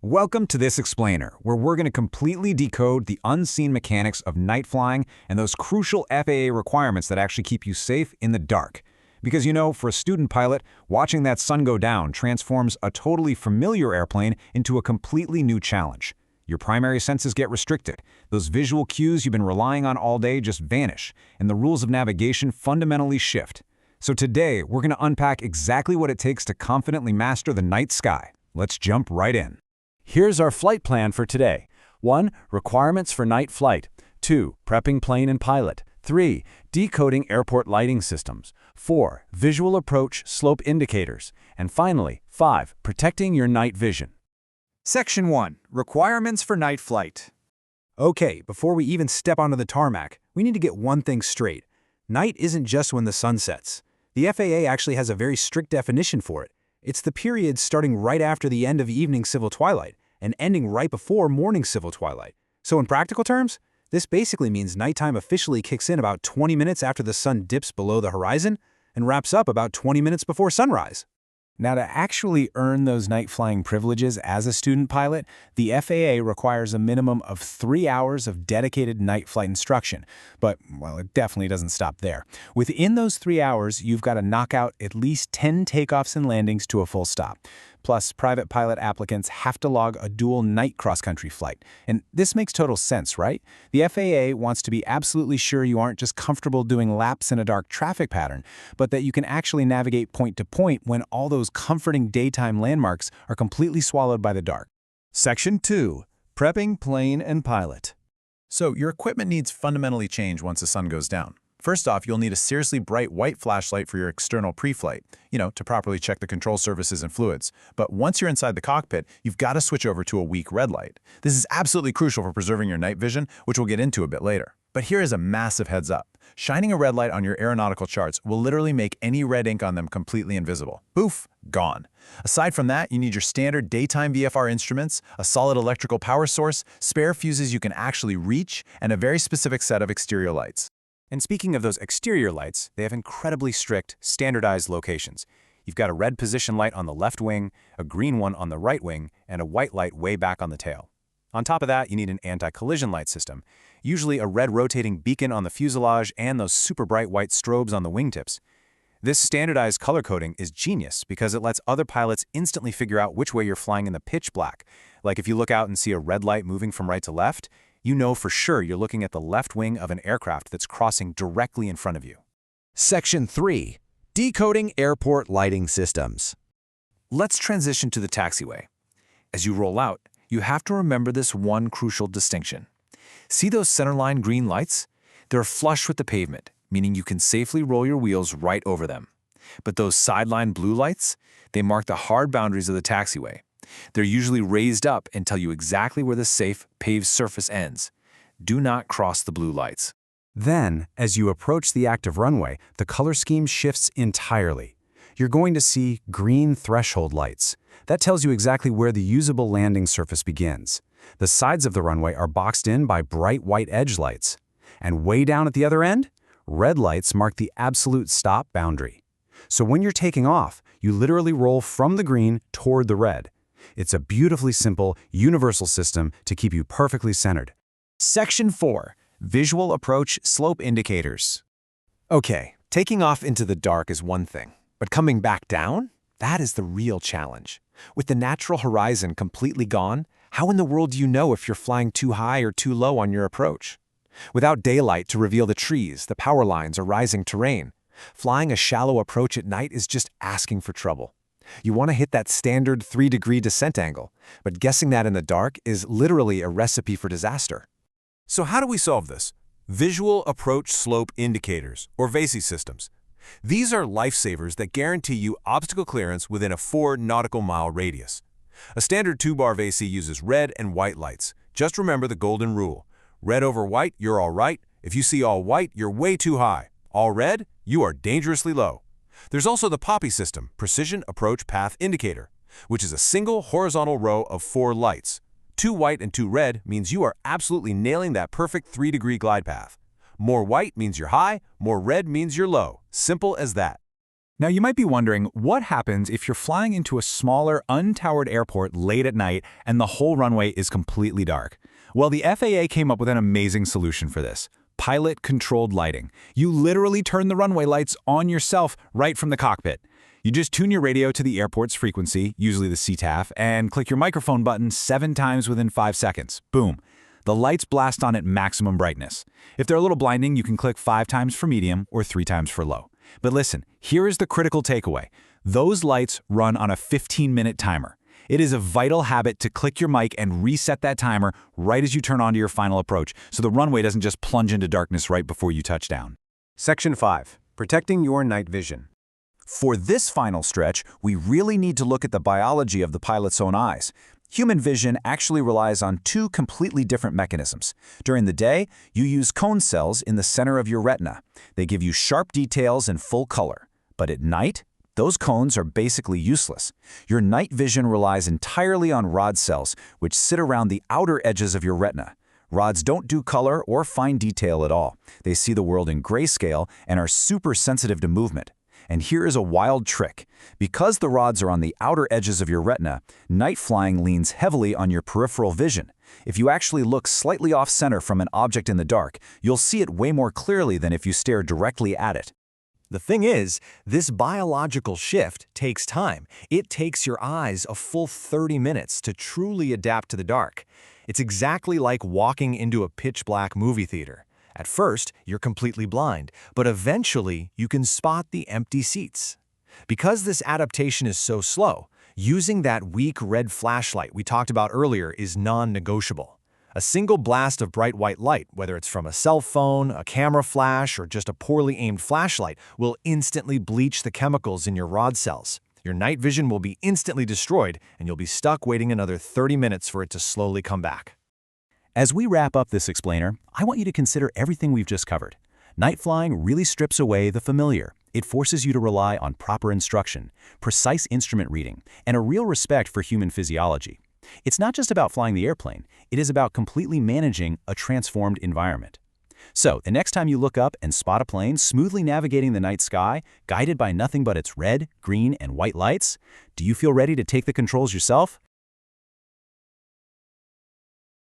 Welcome to this explainer, where we're going to completely decode the unseen mechanics of night flying and those crucial FAA requirements that actually keep you safe in the dark. Because for a student pilot, watching that sun go down transforms a totally familiar airplane into a completely new challenge. Your primary senses get restricted, those visual cues you've been relying on all day just vanish, and the rules of navigation fundamentally shift. So today, we're going to unpack exactly what it takes to confidently master the night sky. Let's jump right in. Here's our flight plan for today. 1. Requirements for night flight. 2. Prepping plane and pilot. 3. Decoding airport lighting systems. 4. Visual approach slope indicators. And finally, 5. Protecting your night vision. Section 1. Requirements for night flight. Okay, before we even step onto the tarmac, we need to get one thing straight. Night isn't just when the sun sets. The FAA actually has a very strict definition for it. It's the period starting right after the end of evening civil twilight and ending right before morning civil twilight. So in practical terms, this basically means nighttime officially kicks in about 20 minutes after the sun dips below the horizon and wraps up about 20 minutes before sunrise. Now, to actually earn those night flying privileges as a student pilot, the FAA requires a minimum of 3 hours of dedicated night flight instruction. But, well, it definitely doesn't stop there. Within those 3 hours, you've got to knock out at least 10 takeoffs and landings to a full stop. Plus, private pilot applicants have to log a dual night cross-country flight. And this makes total sense, right? The FAA wants to be absolutely sure you aren't just comfortable doing laps in a dark traffic pattern, but that you can actually navigate point to point when all those comforting daytime landmarks are completely swallowed by the dark. Section 2. Prepping plane and pilot. So your equipment needs fundamentally change once the sun goes down. First off, you'll need a seriously bright white flashlight for your external pre-flight, to properly check the control surfaces and fluids. But once you're inside the cockpit, you've got to switch over to a weak red light. This is absolutely crucial for preserving your night vision, which we'll get into a bit later. But here is a massive heads up. Shining a red light on your aeronautical charts will literally make any red ink on them completely invisible. Poof, gone. Aside from that, you need your standard daytime VFR instruments, a solid electrical power source, spare fuses you can actually reach, and a very specific set of exterior lights. And speaking of those exterior lights, they have incredibly strict, standardized locations. You've got a red position light on the left wing, a green one on the right wing, and a white light way back on the tail. On top of that, you need an anti-collision light system, usually a red rotating beacon on the fuselage and those super bright white strobes on the wingtips. This standardized color coding is genius because it lets other pilots instantly figure out which way you're flying in the pitch black. Like if you look out and see a red light moving from right to left, you know for sure you're looking at the left wing of an aircraft that's crossing directly in front of you. Section 3. Decoding airport lighting systems. Let's transition to the taxiway. As you roll out, you have to remember this one crucial distinction. See those centerline green lights? They're flush with the pavement, meaning you can safely roll your wheels right over them. But those sideline blue lights, they mark the hard boundaries of the taxiway. They're usually raised up and tell you exactly where the safe, paved surface ends. Do not cross the blue lights. Then, as you approach the active runway, the color scheme shifts entirely. You're going to see green threshold lights. That tells you exactly where the usable landing surface begins. The sides of the runway are boxed in by bright white edge lights. And way down at the other end, red lights mark the absolute stop boundary. So when you're taking off, you literally roll from the green toward the red. It's a beautifully simple, universal system to keep you perfectly centered. Section 4. Visual approach slope indicators. Okay, taking off into the dark is one thing, but coming back down? That is the real challenge. With the natural horizon completely gone, how in the world do you know if you're flying too high or too low on your approach? Without daylight to reveal the trees, the power lines, or rising terrain, flying a shallow approach at night is just asking for trouble. You want to hit that standard 3-degree descent angle, but guessing that in the dark is literally a recipe for disaster. So how do we solve this? Visual Approach Slope Indicators, or VASI systems. These are lifesavers that guarantee you obstacle clearance within a 4 nautical mile radius. A standard 2-bar VASI uses red and white lights. Just remember the golden rule. Red over white, you're all right. If you see all white, you're way too high. All red, you are dangerously low. There's also the PAPI system, Precision Approach Path Indicator, which is a single horizontal row of 4 lights. 2 white and 2 red means you are absolutely nailing that perfect 3-degree glide path. More white means you're high, more red means you're low. Simple as that. Now, you might be wondering, what happens if you're flying into a smaller, untowered airport late at night and the whole runway is completely dark? Well, the FAA came up with an amazing solution for this. Pilot-controlled lighting. You literally turn the runway lights on yourself right from the cockpit. You just tune your radio to the airport's frequency, usually the CTAF, and click your microphone button 7 times within 5 seconds. Boom. The lights blast on at maximum brightness. If they're a little blinding, you can click 5 times for medium or 3 times for low. But listen, here is the critical takeaway. Those lights run on a 15-minute timer. It is a vital habit to click your mic and reset that timer right as you turn onto your final approach, so the runway doesn't just plunge into darkness right before you touch down. Section 5. Protecting your night vision. For this final stretch, we really need to look at the biology of the pilot's own eyes. Human vision actually relies on 2 completely different mechanisms. During the day, you use cone cells in the center of your retina. They give you sharp details and full color. But at night, those cones are basically useless. Your night vision relies entirely on rod cells, which sit around the outer edges of your retina. Rods don't do color or fine detail at all. They see the world in grayscale and are super sensitive to movement. And here is a wild trick. Because the rods are on the outer edges of your retina, night flying leans heavily on your peripheral vision. If you actually look slightly off-center from an object in the dark, you'll see it way more clearly than if you stare directly at it. The thing is, this biological shift takes time. It takes your eyes a full 30 minutes to truly adapt to the dark. It's exactly like walking into a pitch-black movie theater. At first, you're completely blind, but eventually you can spot the empty seats. Because this adaptation is so slow, using that weak red flashlight we talked about earlier is non-negotiable. A single blast of bright white light, whether it's from a cell phone, a camera flash, or just a poorly aimed flashlight, will instantly bleach the chemicals in your rod cells. Your night vision will be instantly destroyed, and you'll be stuck waiting another 30 minutes for it to slowly come back. As we wrap up this explainer, I want you to consider everything we've just covered. Night flying really strips away the familiar. It forces you to rely on proper instruction, precise instrument reading, and a real respect for human physiology. It's not just about flying the airplane, it is about completely managing a transformed environment. So, the next time you look up and spot a plane smoothly navigating the night sky, guided by nothing but its red, green, and white lights, do you feel ready to take the controls yourself?